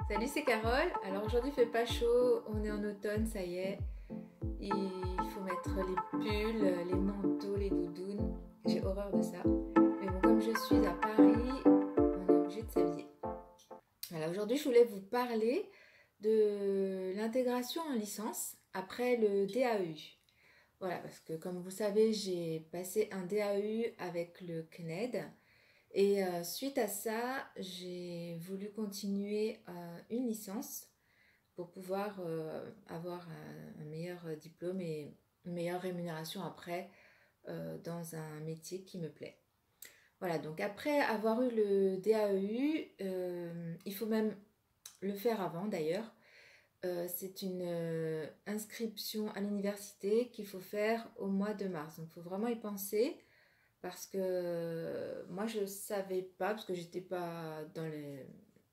Salut, c'est Carole. Alors aujourd'hui il fait pas chaud, on est en automne, ça y est. Il faut mettre les pulls, les manteaux, les doudounes. J'ai horreur de ça. Mais bon, comme je suis à Paris, on est obligé de s'habiller. Voilà, aujourd'hui je voulais vous parler de l'intégration en licence après le DAU. Voilà, parce que comme vous savez, j'ai passé un DAU avec le CNED. Et suite à ça, j'ai voulu continuer une licence pour pouvoir avoir un meilleur diplôme et une meilleure rémunération après dans un métier qui me plaît. Voilà, donc après avoir eu le DAEU, il faut même le faire avant d'ailleurs. C'est une inscription à l'université qu'il faut faire au mois de mars. Donc il faut vraiment y penser parce que moi je savais pas, parce que j'étais pas dans les...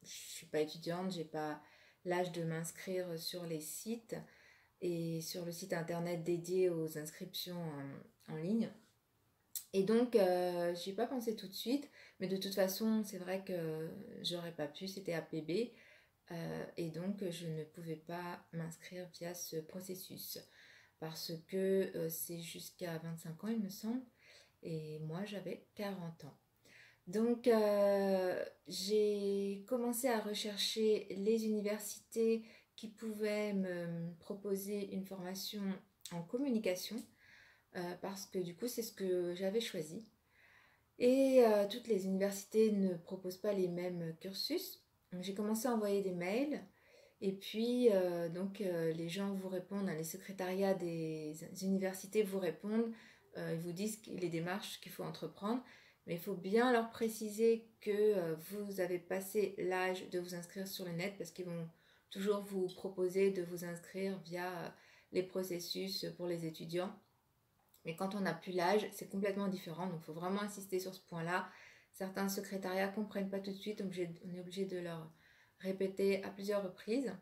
Je suis pas étudiante, j'ai pas l'âge de m'inscrire sur les sites et sur le site internet dédié aux inscriptions en ligne. Et donc, j'y ai pas pensé tout de suite, mais de toute façon, c'est vrai que j'aurais pas pu, c'était APB, et donc je ne pouvais pas m'inscrire via ce processus parce que c'est jusqu'à 25 ans, il me semble, et moi j'avais 40 ans. Donc, j'ai commencé à rechercher les universités qui pouvaient me proposer une formation en communication, parce que du coup, c'est ce que j'avais choisi. Et toutes les universités ne proposent pas les mêmes cursus. Donc, j'ai commencé à envoyer des mails. Et puis, les gens vous répondent, hein, les secrétariats des universités vous répondent, ils vous disent les démarches qu'il faut entreprendre, mais il faut bien leur préciser que vous avez passé l'âge de vous inscrire sur le net, parce qu'ils vont toujours vous proposer de vous inscrire via les processus pour les étudiants. Mais quand on n'a plus l'âge, c'est complètement différent, donc il faut vraiment insister sur ce point-là. Certains secrétariats ne comprennent pas tout de suite, donc on est obligé de leur répéter à plusieurs reprises.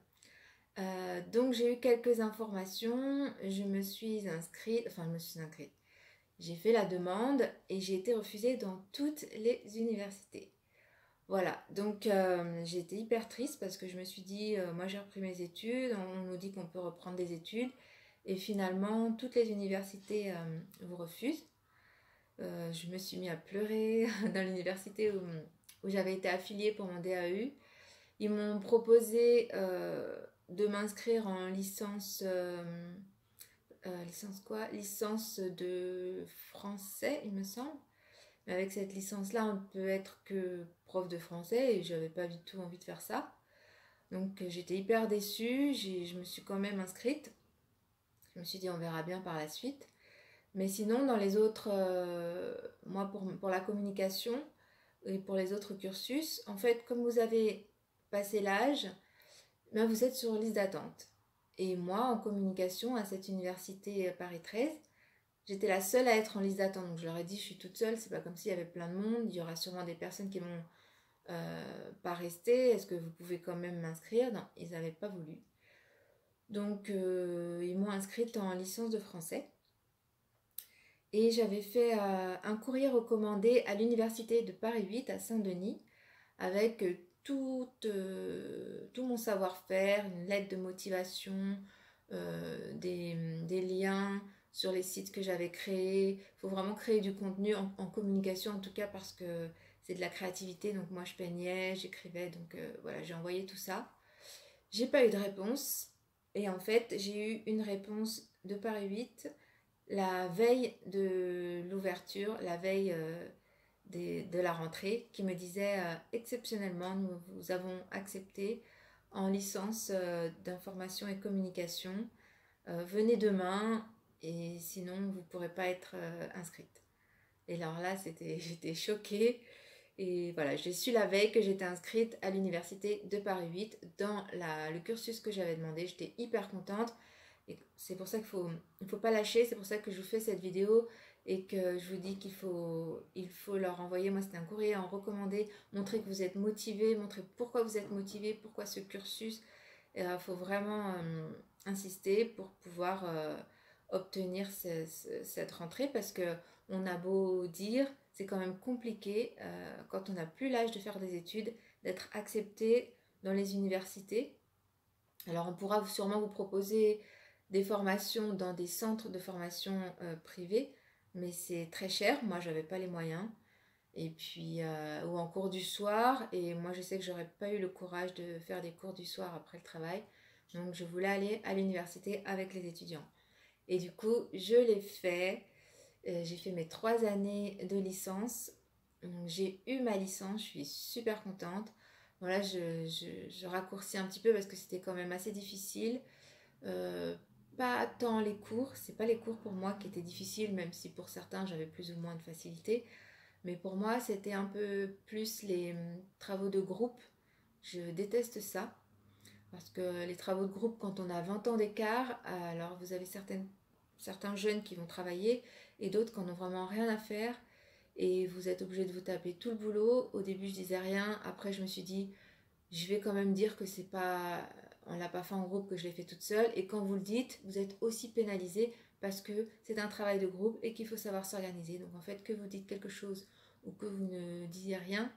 Donc j'ai eu quelques informations, je me suis inscrite, j'ai fait la demande et j'ai été refusée dans toutes les universités. Voilà, donc j'ai été hyper triste parce que je me suis dit, moi j'ai repris mes études, on nous dit qu'on peut reprendre des études et finalement toutes les universités vous refusent. Je me suis mis à pleurer dans l'université où j'avais été affiliée pour mon DAU. Ils m'ont proposé de m'inscrire en licence, licence quoi? Licence de français, il me semble. Mais avec cette licence-là, on ne peut être que prof de français et j'avais pas du tout envie de faire ça. Donc j'étais hyper déçue, je me suis quand même inscrite. Je me suis dit on verra bien par la suite. Mais sinon, dans les autres, moi pour la communication et pour les autres cursus, en fait, comme vous avez passé l'âge, ben vous êtes sur liste d'attente. Et moi, en communication à cette université Paris 13, j'étais la seule à être en liste d'attente. Donc je leur ai dit, je suis toute seule, c'est pas comme s'il y avait plein de monde, il y aura sûrement des personnes qui vont pas rester, est-ce que vous pouvez quand même m'inscrire? Non, ils n'avaient pas voulu. Donc ils m'ont inscrite en licence de français. Et j'avais fait un courrier recommandé à l'université de Paris 8 à Saint-Denis avec tout mon savoir-faire, une lettre de motivation, des liens sur les sites que j'avais créés. Il faut vraiment créer du contenu en communication en tout cas parce que c'est de la créativité. Donc moi je peignais, j'écrivais, donc voilà, j'ai envoyé tout ça. J'ai pas eu de réponse et en fait j'ai eu une réponse de Paris 8 la veille de l'ouverture, la veille de la rentrée, qui me disait exceptionnellement, nous vous avons accepté en licence d'information et communication. Venez demain et sinon vous ne pourrez pas être inscrite. Et alors là, j'étais choquée. Et voilà, j'ai su la veille que j'étais inscrite à l'université de Paris 8 dans le cursus que j'avais demandé. J'étais hyper contente. Et c'est pour ça il faut pas lâcher. C'est pour ça que je vous fais cette vidéo et que je vous dis il faut leur envoyer. Moi, c'était un courrier en recommandé. Montrer que vous êtes motivé, montrer pourquoi vous êtes motivé, pourquoi ce cursus. Il faut vraiment insister pour pouvoir obtenir cette rentrée parce que on a beau dire, c'est quand même compliqué quand on n'a plus l'âge de faire des études, d'être accepté dans les universités. Alors on pourra sûrement vous proposer des formations dans des centres de formation privés, mais c'est très cher, moi j'avais pas les moyens. Et puis, ou en cours du soir, et moi je sais que j'aurais pas eu le courage de faire des cours du soir après le travail, donc je voulais aller à l'université avec les étudiants. Et du coup, je l'ai fait. J'ai fait mes 3 années de licence. J'ai eu ma licence, je suis super contente. Voilà, je raccourcis un petit peu parce que c'était quand même assez difficile. Euh, Pas tant les cours, c'est pas les cours pour moi qui étaient difficiles, même si pour certains j'avais plus ou moins de facilité. Mais pour moi, c'était un peu plus les travaux de groupe. Je déteste ça. Parce que les travaux de groupe, quand on a 20 ans d'écart, alors vous avez certains jeunes qui vont travailler et d'autres qui n'en ont vraiment rien à faire. Et vous êtes obligé de vous taper tout le boulot. Au début, je disais rien. Après, je me suis dit, je vais quand même dire que c'est pas, on l'a pas fait en groupe, que je l'ai fait toute seule. Et quand vous le dites, vous êtes aussi pénalisé parce que c'est un travail de groupe et qu'il faut savoir s'organiser. Donc en fait, que vous dites quelque chose ou que vous ne disiez rien,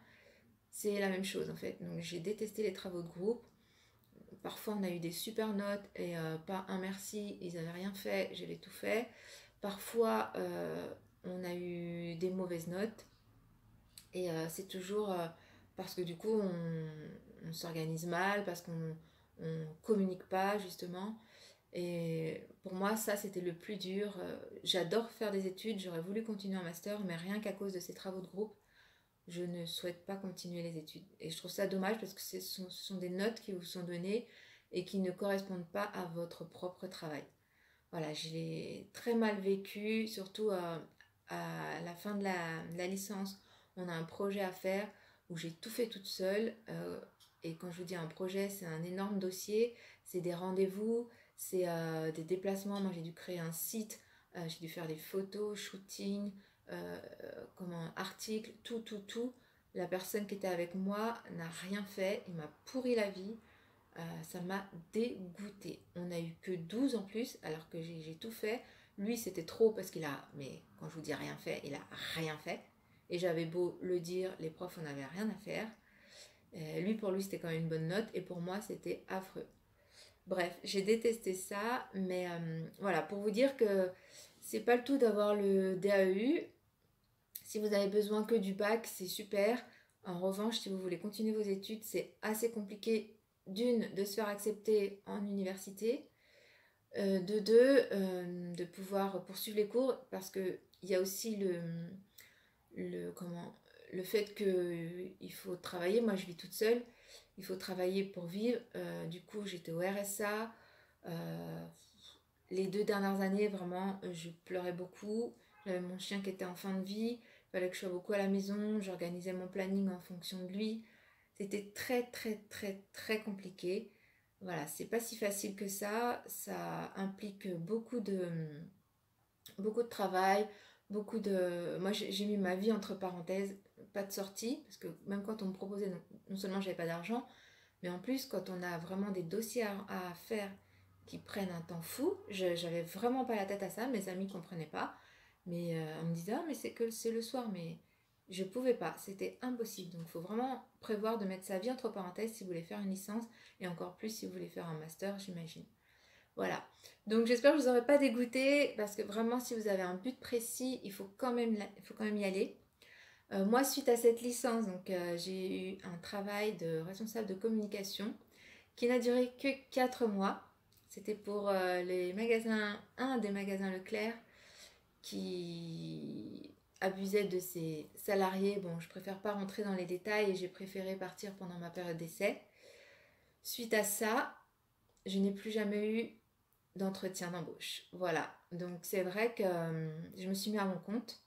c'est la même chose en fait. Donc j'ai détesté les travaux de groupe. Parfois, on a eu des super notes et pas un merci, ils n'avaient rien fait, j'avais tout fait. Parfois, on a eu des mauvaises notes et c'est toujours parce que du coup, on s'organise mal, parce qu'on ne communique pas justement. Et pour moi, ça, c'était le plus dur. J'adore faire des études, j'aurais voulu continuer un master, mais rien qu'à cause de ces travaux de groupe, je ne souhaite pas continuer les études. Et je trouve ça dommage parce que ce sont des notes qui vous sont données et qui ne correspondent pas à votre propre travail. Voilà, je l'ai très mal vécu, surtout à la fin de la licence. On a un projet à faire où j'ai tout fait toute seule. Et quand je vous dis un projet, c'est un énorme dossier, c'est des rendez-vous, c'est des déplacements. Moi, j'ai dû créer un site, j'ai dû faire des photos, shooting, comment, articles, tout, tout, tout. La personne qui était avec moi n'a rien fait, il m'a pourri la vie. Ça m'a dégoûté. On n'a eu que 12 en plus, alors que j'ai tout fait. Lui, c'était trop parce qu'il a, mais quand je vous dis rien fait, il a rien fait. Et j'avais beau le dire, les profs, on n'avait rien à faire. Lui, pour lui, c'était quand même une bonne note, et pour moi, c'était affreux. Bref, j'ai détesté ça, mais voilà, pour vous dire que c'est pas le tout d'avoir le DAEU. Si vous avez besoin que du bac, c'est super. En revanche, si vous voulez continuer vos études, c'est assez compliqué, d'une, de se faire accepter en université, de deux, de pouvoir poursuivre les cours, parce qu'il y a aussi comment, le fait qu'il faut travailler. Moi, je vis toute seule, il faut travailler pour vivre. Du coup, j'étais au RSA. Euh, les 2 dernières années, vraiment, je pleurais beaucoup. J'avais mon chien qui était en fin de vie. Il fallait que je sois beaucoup à la maison. J'organisais mon planning en fonction de lui. C'était très, très, très, très compliqué. Voilà, c'est pas si facile que ça. Ça implique beaucoup de travail, beaucoup de... Moi, j'ai mis ma vie entre parenthèses, pas de sortie, parce que même quand on me proposait, non seulement j'avais pas d'argent, mais en plus, quand on a vraiment des dossiers à faire qui prennent un temps fou, j'avais vraiment pas la tête à ça, mes amis comprenaient pas, mais on me disait, ah, mais c'est le soir, mais je pouvais pas, c'était impossible. Donc, il faut vraiment prévoir de mettre sa vie entre parenthèses si vous voulez faire une licence, et encore plus si vous voulez faire un master, j'imagine. Voilà. Donc j'espère que je vous aurai pas dégoûté parce que vraiment si vous avez un but précis, il faut quand même y aller. Moi suite à cette licence, donc j'ai eu un travail de responsable de communication qui n'a duré que 4 mois. C'était pour les magasins, un des magasins Leclerc qui abusait de ses salariés. Bon, je préfère pas rentrer dans les détails et j'ai préféré partir pendant ma période d'essai. Suite à ça, je n'ai plus jamais eu d'entretien d'embauche. Voilà, donc c'est vrai que je me suis mis à mon compte.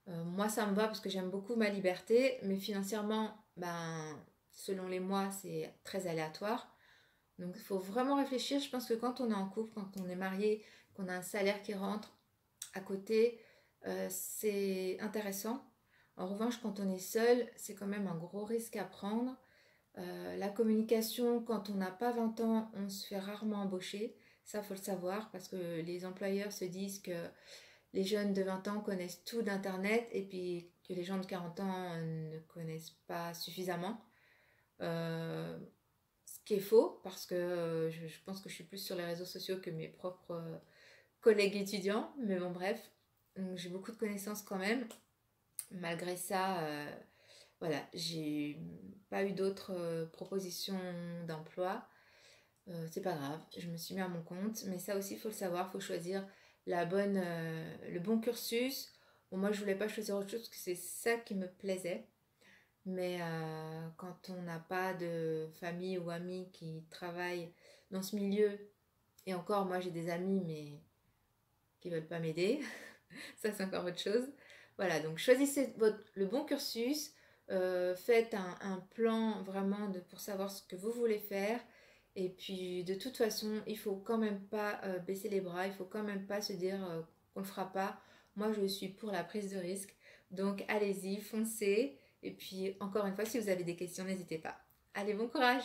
Moi, ça me va parce que j'aime beaucoup ma liberté, mais financièrement, ben, selon les mois, c'est très aléatoire. Donc il faut vraiment réfléchir. Je pense que quand on est en couple, quand on est marié, qu'on a un salaire qui rentre à côté, c'est intéressant. En revanche, quand on est seul, c'est quand même un gros risque à prendre. La communication, quand on n'a pas 20 ans, on se fait rarement embaucher. Ça, faut le savoir parce que les employeurs se disent que les jeunes de 20 ans connaissent tout d'Internet et puis que les gens de 40 ans ne connaissent pas suffisamment. Euh, qui est faux parce que je pense que je suis plus sur les réseaux sociaux que mes propres collègues étudiants. Mais bon, bref, j'ai beaucoup de connaissances quand même. Malgré ça, voilà, j'ai pas eu d'autres propositions d'emploi. C'est pas grave, je me suis mis à mon compte, mais ça aussi, il faut le savoir, il faut choisir le bon cursus. Bon, moi, je voulais pas choisir autre chose parce que c'est ça qui me plaisait. Mais quand on n'a pas de famille ou amis qui travaillent dans ce milieu, et encore, moi, j'ai des amis, mais qui veulent pas m'aider, ça, c'est encore autre chose. Voilà, donc choisissez le bon cursus, faites un plan vraiment pour savoir ce que vous voulez faire. Et puis de toute façon, il faut quand même pas baisser les bras, il faut quand même pas se dire qu'on ne le fera pas. Moi, je suis pour la prise de risque. Donc allez-y, foncez. Et puis encore une fois, si vous avez des questions, n'hésitez pas. Allez, bon courage!